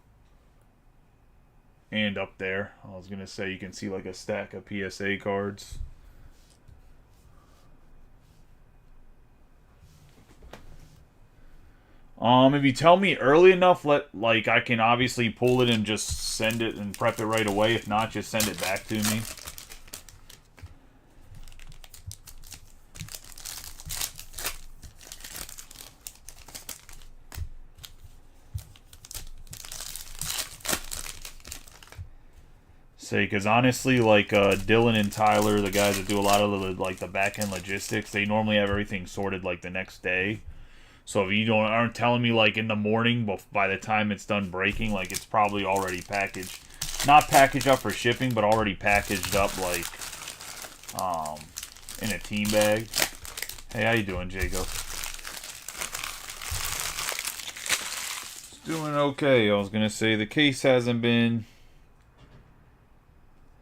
S1: And up there, I was going to say, you can see like a stack of PSA cards. If you tell me early enough, like I can obviously pull it and just send it and prep it right away. If not, just send it back to me. Say, because honestly, like Dylan and Tyler, the guys that do a lot of the back end logistics, they normally have everything sorted like the next day. So if you aren't telling me like in the morning, but by the time it's done breaking, like it's probably already packaged, not packaged up for shipping, but already packaged up like in a team bag. Hey, how you doing, Jacob? It's doing okay. I was gonna say the case hasn't been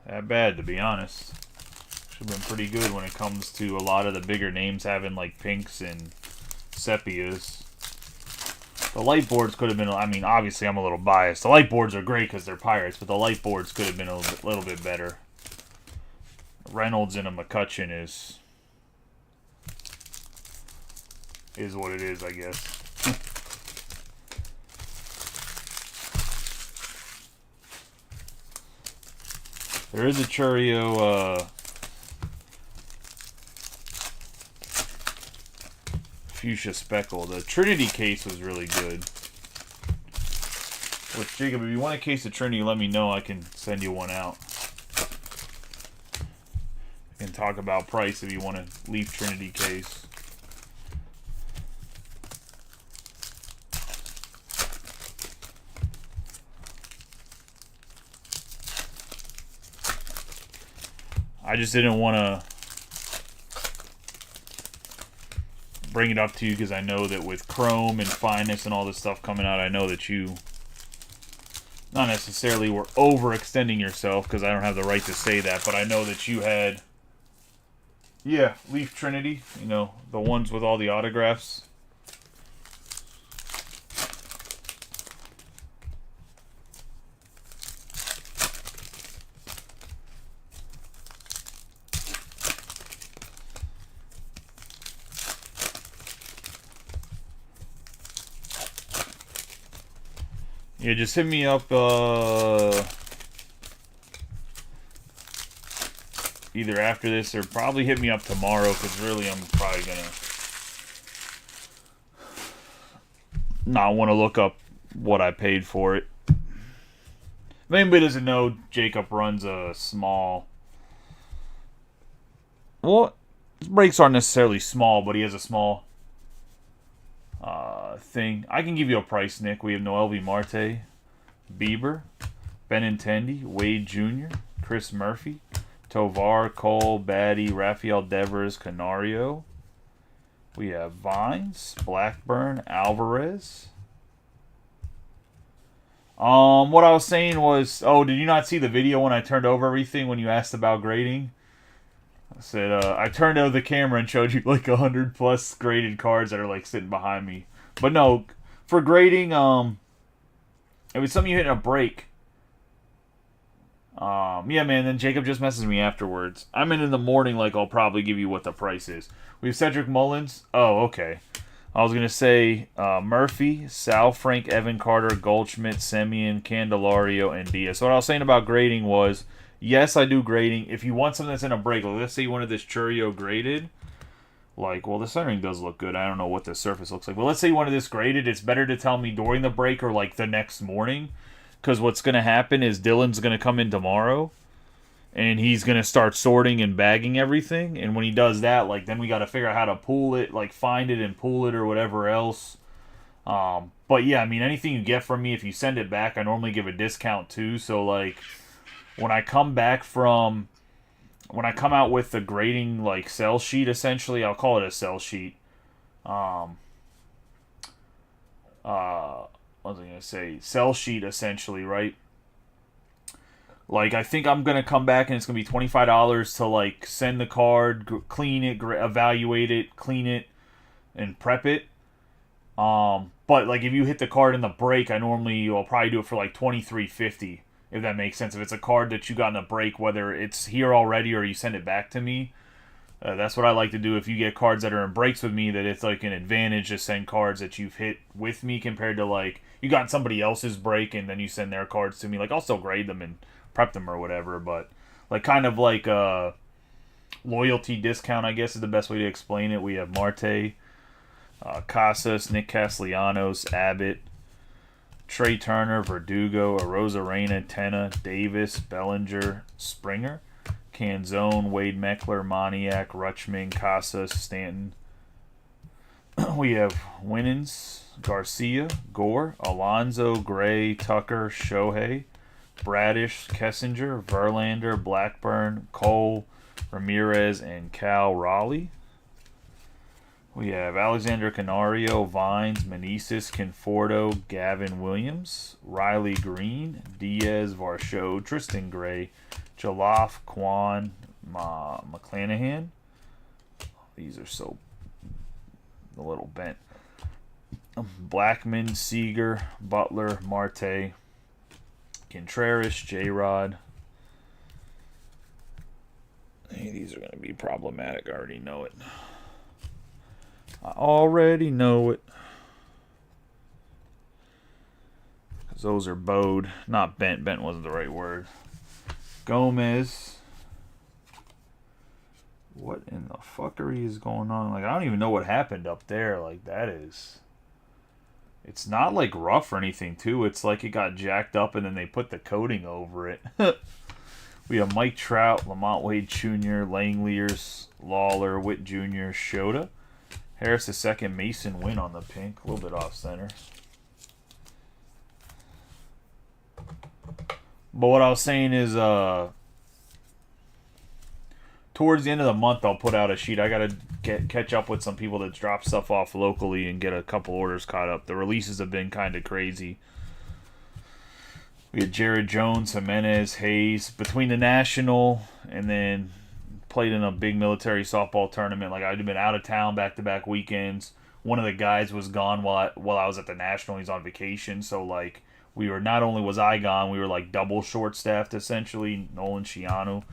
S1: that bad, to be honest. Should have been pretty good when it comes to a lot of the bigger names having like pinks and sepias. The light boards could have been, I mean, obviously I'm a little biased. The light boards are great because they're Pirates, but the light boards could have been a little bit better. Reynolds and a McCutcheon is what it is, I guess. There is a Churio Fuchsia Speckle. The Trinity case was really good. Which, Jacob, if you want a case of Trinity, let me know. I can send you one out. I can talk about price if you want a Leaf Trinity case. I just didn't want to bring it up to you because I know that with Chrome and Finest and all this stuff coming out, I know that you not necessarily were overextending yourself because I don't have the right to say that, but I know that you had, yeah, Leaf Trinity, you know, the ones with all the autographs. Yeah, just hit me up either after this or probably hit me up tomorrow, because really I'm probably going to not want to look up what I paid for it. If anybody doesn't know, Jacob runs a small... Well, his brakes aren't necessarily small, but he has a small thing. I can give you a price, Nick. We have Noelvi Marte, Bieber, Benintendi, Wade Jr., Chris Murphy, Tovar, Cole, Batty, Rafael Devers, Canario. We have Vines, Blackburn, Alvarez. What I was saying was, oh, did you not see the video when I turned over everything when you asked about grading? I said, I turned over the camera and showed you like 100 plus graded cards that are like sitting behind me. But no, for grading, it was something you hit in a break. Yeah, man, then Jacob just messaged me afterwards. I'm in the morning, like, I'll probably give you what the price is. We have Cedric Mullins. Oh, okay. I was going to say Murphy, Sal, Frank, Evan Carter, Goldschmidt, Semyon, Candelario, and Diaz. So what I was saying about grading was, yes, I do grading. If you want something that's in a break, like let's say you wanted this Churio graded, like, well, the centering does look good. I don't know what the surface looks like. But let's say you wanted this graded. It's better to tell me during the break or, like, the next morning. Because what's going to happen is Dylan's going to come in tomorrow. And he's going to start sorting and bagging everything. And when he does that, like, then we got to figure out how to pool it, like, find it and pool it or whatever else. But, yeah, I mean, anything you get from me, if you send it back, I normally give a discount, too. So, like, when I come back from... When I come out with the grading, like, sell sheet, essentially, I'll call it a sell sheet. What was I going to say? Sell sheet, essentially, right? Like, I think I'm going to come back and it's going to be $25 to, like, send the card, clean it, evaluate it, clean it, and prep it. But, like, if you hit the card in the break, I'll probably do it for, like, $23.50. If that makes sense. If it's a card that you got in a break, whether it's here already or you send it back to me, that's what I like to do. If you get cards that are in breaks with me, that it's like an advantage to send cards that you've hit with me compared to like you got somebody else's break and then you send their cards to me. Like I'll still grade them and prep them or whatever, but like kind of like a loyalty discount, I guess is the best way to explain it. We have Marte, Casas, Nick Castellanos, Abbott, Trey Turner, Verdugo, Arozarena, Tenna, Davis, Bellinger, Springer, Canzone, Wade Meckler, Moniak, Rutschman, Casas, Stanton. We have Winans, Garcia, Gore, Alonzo, Gray, Tucker, Shohei, Bradish, Kessinger, Verlander, Blackburn, Cole, Ramirez, and Cal Raleigh. We have Alexander Canario, Vines, Meneses, Conforto, Gavin Williams, Riley Green, Diaz, Varsho, Tristan Gray, Jaloff, Quan, McClanahan. These are so a little bent. Blackman, Seager, Butler, Marte, Contreras, J-Rod. Hey, these are going to be problematic. I already know it. I already know it. Because those are bowed. Not bent. Bent wasn't the right word. Gomez. What in the fuckery is going on? Like, I don't even know what happened up there. Like, that is... It's not, like, rough or anything, too. It's like it got jacked up and then they put the coating over it. We have Mike Trout, Lamont Wade Jr., Langeliers, Lawler, Witt Jr., Shota. Harris the second, Mason Wynn on the pink. A little bit off center. But what I was saying is, towards the end of the month, I'll put out a sheet. I got to catch up with some people that drop stuff off locally and get a couple orders caught up. The releases have been kind of crazy. We had Jared Jones, Jimenez, Hayes. Between the National and then played in a big military softball tournament. Like, I'd been out of town back-to-back weekends. One of the guys was gone while I was at the National. He's on vacation. So, like, we were, not only was I gone, we were, like, double short-staffed, essentially. Nolan Ciano,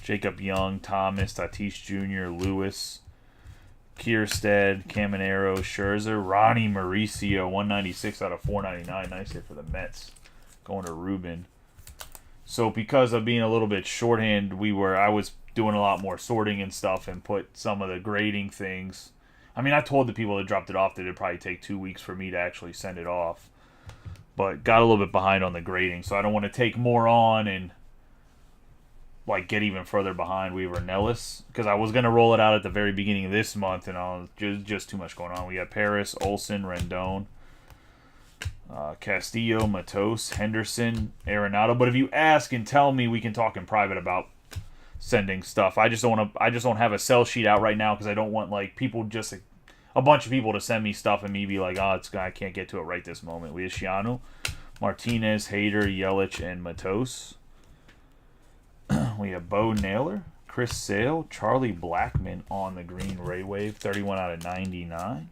S1: Jacob Young, Thomas, Tatis Jr., Lewis, Kierstead, Caminero, Scherzer, Ronnie Mauricio, 196 out of 499. Nice hit for the Mets. Going to Ruben. So because of being a little bit shorthand, I was doing a lot more sorting and stuff and put some of the grading things. I mean, I told the people that dropped it off that it'd probably take 2 weeks for me to actually send it off. But got a little bit behind on the grading, so I don't want to take more on and like get even further behind Weaver Nellis, because I was going to roll it out at the very beginning of this month, and just too much going on. We got Paris, Olsen, Rendon, Castillo, Matos, Henderson, Arenado. But if you ask and tell me, we can talk in private about sending stuff. I just don't have a sell sheet out right now because I don't want like people just a bunch of people to send me stuff and me be like, oh, I can't get to it right this moment. We have Shiano, Martinez, Hader, Yelich, and Matos. We have Bo Naylor, Chris Sale, Charlie Blackmon on the green Ray Wave, 31 out of 99.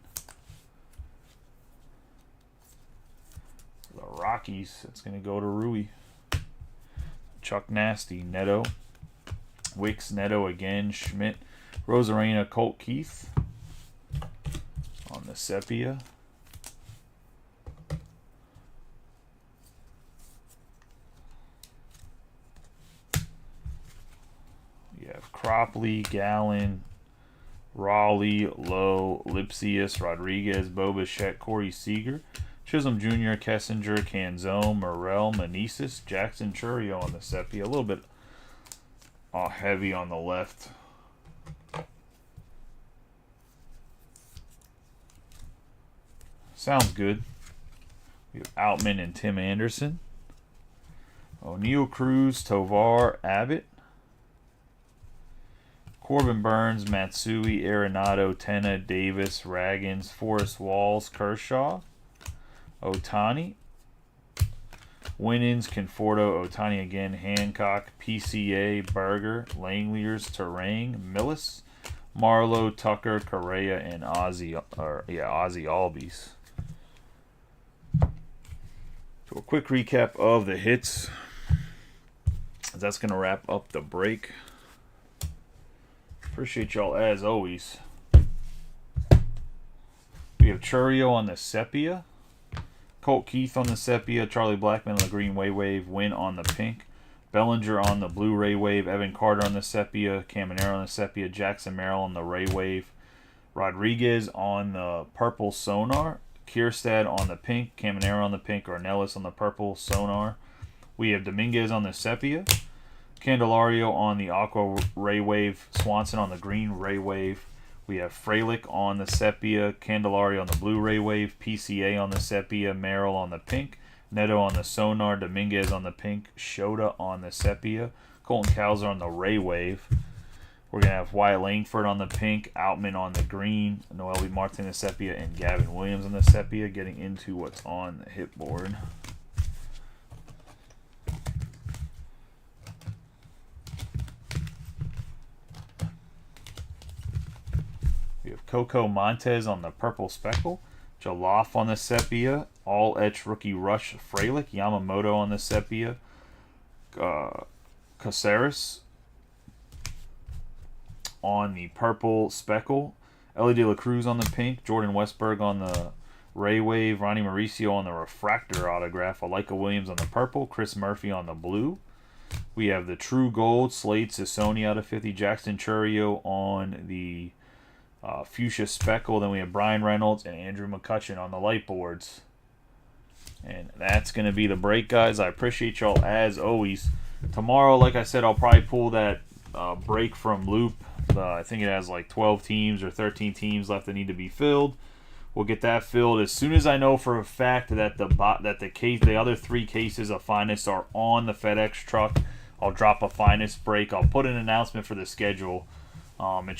S1: The Rockies, it's going to go to Rui. Chuck Nasty, Neto, Wicks, Neto again, Schmidt, Rosarena, Colt Keith on the Sepia. You have Cropley, Gallen, Raleigh, Lowe, Lipsius, Rodriguez, Bobichette, Corey Seager, Chisholm Jr., Kessinger, Canzone, Morel, Meneses, Jackson Churio on the Sepia. A little bit heavy on the left. Sounds good. We have Outman and Tim Anderson. O'Neill, Cruz, Tovar, Abbott. Corbin Burns, Matsui, Arenado, Tenna, Davis, Raggins, Forrest Walls, Kershaw, Otani, Winans, Conforto, Otani again, Hancock, PCA, Berger, Langliers, Terang, Millis, Marlowe, Tucker, Correa, and Ozzy Albies. So a quick recap of the hits. That's going to wrap up the break. Appreciate y'all as always. We have Churio on the Sepia, Colt Keith on the Sepia, Charlie Blackmon on the green Wave, Wynn on the pink, Bellinger on the blue Ray Wave, Evan Carter on the Sepia, Caminero on the Sepia, Jackson Merrill on the Ray Wave, Rodriguez on the purple Sonar, Kierstad on the pink, Caminero on the pink, Ornelas on the purple Sonar. We have Dominguez on the Sepia, Candelario on the aqua Ray Wave, Swanson on the green Ray Wave. We have Frelick on the Sepia, Candelario on the blue Ray Wave, PCA on the Sepia, Merrill on the pink, Neto on the Sonar, Dominguez on the pink, Shota on the Sepia, Colton Cowser on the Ray Wave. We're going to have Wyatt Langford on the pink, Outman on the green, Noel Martin on the Sepia, and Gavin Williams on the Sepia, getting into what's on the hit board. We have Coco Montez on the purple speckle, Jaloff on the Sepia, All Etch Rookie Rush Frelick, Yamamoto on the Sepia, Caceres on the purple speckle, Ellie De La Cruz on the pink, Jordan Westberg on the Ray Wave, Ronnie Mauricio on the refractor autograph, Alika Williams on the purple, Chris Murphy on the blue. We have the True Gold, Slade Sissoni out of 50, Jackson Churio on the fuchsia speckle. Then we have Brian Reynolds and Andrew McCutchen on the light boards. And that's going to be the break, guys. I appreciate y'all as always. Tomorrow, like I said, I'll probably pull that break from Loupe. I think it has like 12 teams or 13 teams left that need to be filled. We'll get that filled as soon as I know for a fact that the other 3 cases of Finest are on the FedEx truck. I'll drop a Finest break. I'll put an announcement for the schedule. I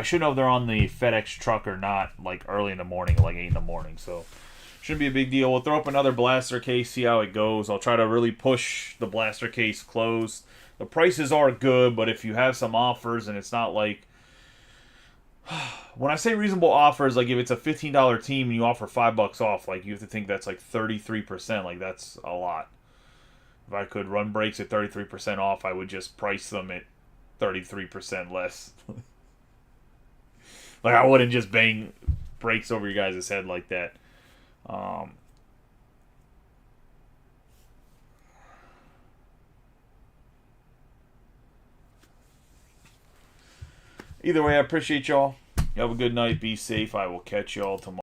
S1: should know if they're on the FedEx truck or not, like early in the morning, like 8 in the morning. So shouldn't be a big deal. We'll throw up another blaster case, see how it goes. I'll try to really push the blaster case closed. The prices are good, but if you have some offers and it's not like, when I say reasonable offers, like if it's a $15 team and you offer $5 off, like you have to think that's like 33%. Like that's a lot. If I could run breaks at 33% off, I would just price them at 33% less. Like, I wouldn't just bang brakes over your guys' head like that. Either way, I appreciate y'all. You have a good night. Be safe. I will catch y'all tomorrow.